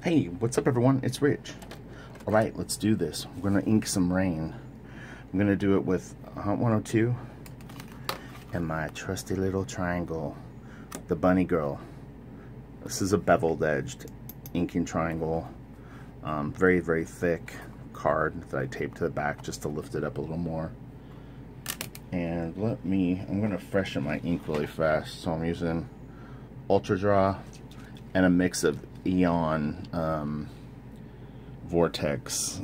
Hey, what's up everyone? It's Rich. Alright, let's do this. We're going to ink some rain. I'm going to do it with Hunt 102 and my trusty little triangle, the Bunny Girl. This is a beveled edged inking triangle. Very, very thick card that I taped to the back just to lift it up a little more. And I'm going to freshen my ink really fast. So I'm using Ultra Draw and a mix of Eon Vortex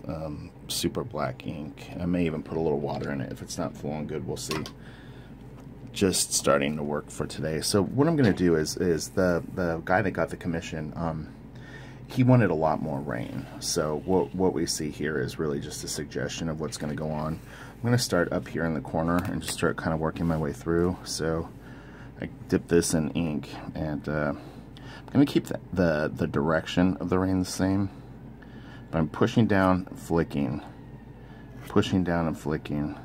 super black ink. I may even put a little water in it. If it's not flowing good, we'll see. Just starting to work for today. So what I'm going to do is the guy that got the commission, he wanted a lot more rain. So what we see here is really just a suggestion of what's going to go on. I'm going to start up here in the corner and just start kind of working my way through. So I dip this in ink, and I'm going to keep the direction of the rain the same. But I'm pushing down, flicking, pushing down and flicking,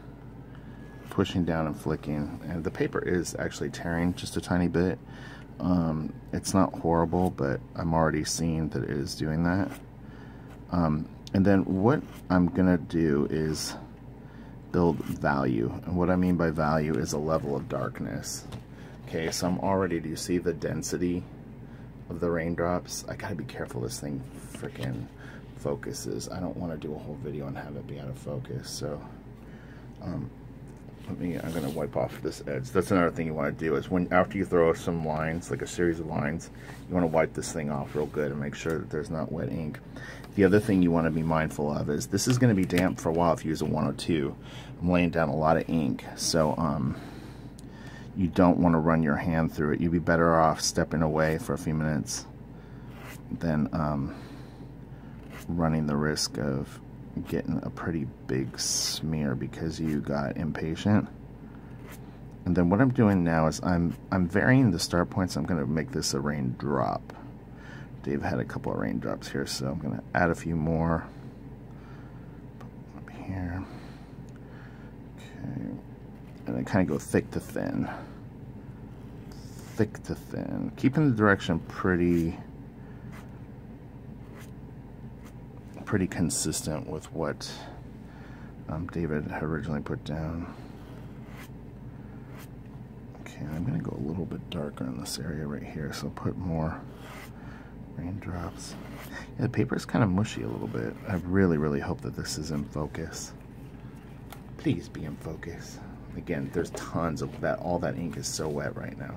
pushing down and flicking. And the paper is actually tearing just a tiny bit. It's not horrible, but I'm already seeing that it is doing that. And then what I'm gonna do is build value. And what I mean by value is a level of darkness. Okay, so I'm already, do you see the density of the raindrops? I gotta be careful, this thing freaking focuses. I don't want to do a whole video and have it be out of focus. So I'm gonna wipe off this edge. That's another thing you want to do is after you throw some lines, like a series of lines, you want to wipe this thing off real good and make sure that there's not wet ink. The other thing you want to be mindful of is this is going to be damp for a while if you use a 102. I'm laying down a lot of ink, so you don't want to run your hand through it. You'd be better off stepping away for a few minutes than running the risk of getting a pretty big smear because you got impatient. And then what I'm doing now is I'm varying the start points. I'm going to make this a raindrop. Dave had a couple of raindrops here, so I'm going to add a few more up here. Okay, and then kind of go thick to thin, thick to thin, keeping the direction pretty consistent with what David had originally put down. Okay, I'm going to go a little bit darker in this area right here, so I'll put more raindrops. Yeah, the paper is kind of mushy a little bit. I really, really hope that this is in focus. Please be in focus. Again, there's tons of that. All that ink is so wet right now.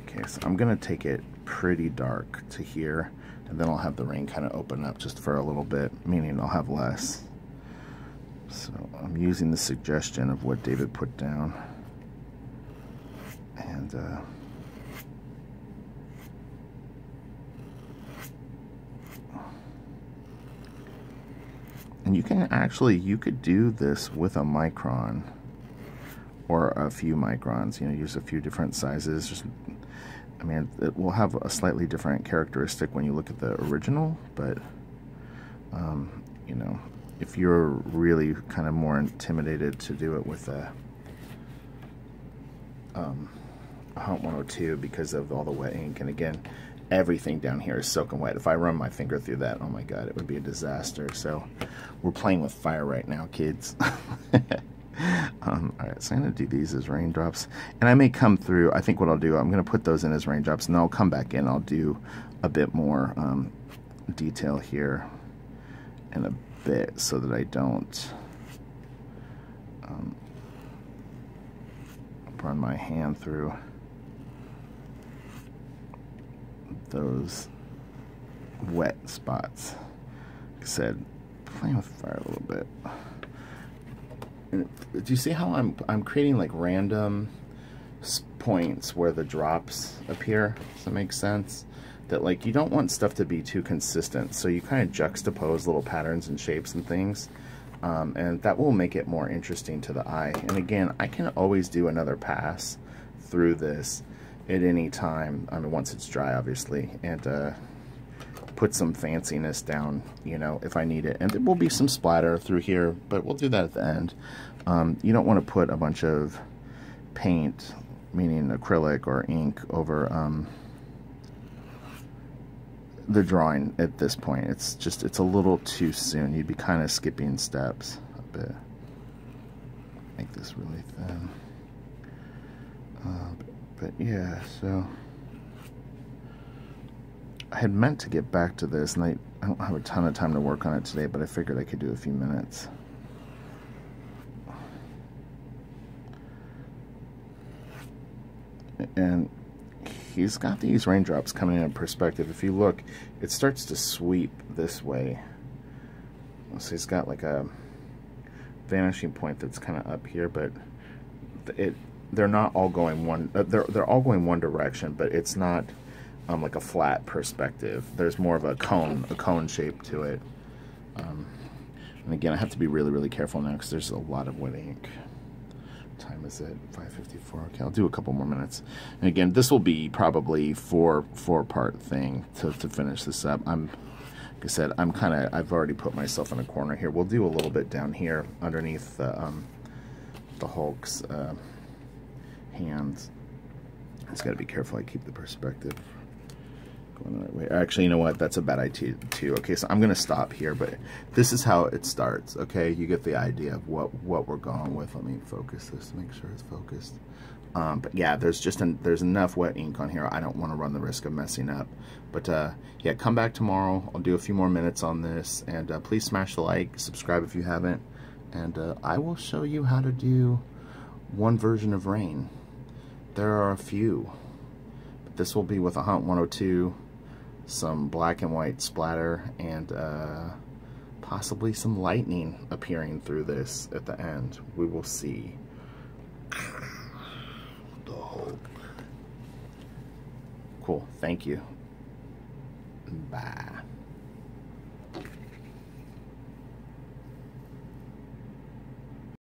Okay, so I'm going to take it pretty dark to here, and then I'll have the rain kind of open up just for a little bit, meaning I'll have less. So I'm using the suggestion of what David put down. And you can actually, you could do this with a micron or a few microns, you know, use a few different sizes. Just, I mean, it will have a slightly different characteristic when you look at the original, but, you know, if you're really kind of more intimidated to do it with a Hunt 102 because of all the wet ink, and again, everything down here is soaking wet. If I run my finger through that, oh my god, it would be a disaster. So we're playing with fire right now, kids. Alright, so I'm going to do these as raindrops, and I may come through, I think what I'll do, I'm going to put those in as raindrops, and then I'll come back in, I'll do a bit more detail here in a bit so that I don't run my hand through those wet spots. Like I said, playing with fire a little bit. And do you see how I'm creating like random points where the drops appear? Does that make sense? That like you don't want stuff to be too consistent, so you kind of juxtapose little patterns and shapes and things, and that will make it more interesting to the eye. And again, I can always do another pass through this at any time, I mean once it's dry obviously, and put some fanciness down, you know, if I need it. And there will be some splatter through here, but we'll do that at the end. You don't want to put a bunch of paint, meaning acrylic or ink, over the drawing at this point. It's just, it's a little too soon. You'd be kind of skipping steps a bit. Make this really thin. But yeah, so I had meant to get back to this, and I don't have a ton of time to work on it today, but I figured I could do a few minutes. And he's got these raindrops coming in perspective. If you look, it starts to sweep this way. So he's got like a vanishing point that's kind of up here, but they're not all going one. They're all going one direction, but it's not like a flat perspective. There's more of a cone shape to it. And again, I have to be really, really careful now because there's a lot of wet ink. What time is it? 5:54. Okay, I'll do a couple more minutes. And again, this will be probably four-part thing to finish this up. Like I said, I've already put myself in a corner here. We'll do a little bit down here underneath the Hulk's hands. Just got to be careful I keep the perspective going the right way. Actually, you know what? That's a bad idea too. Okay, so I'm going to stop here, but this is how it starts. Okay, you get the idea of what we're going with. Let me focus this to make sure it's focused. But yeah, there's enough wet ink on here. I don't want to run the risk of messing up. But yeah, come back tomorrow. I'll do a few more minutes on this, and please smash the like, subscribe if you haven't, and I will show you how to do one version of Rain. There are a few, but this will be with a Hunt 102, some black and white splatter, and possibly some lightning appearing through this at the end. We will see. The Hulk. Cool. Thank you. Bye.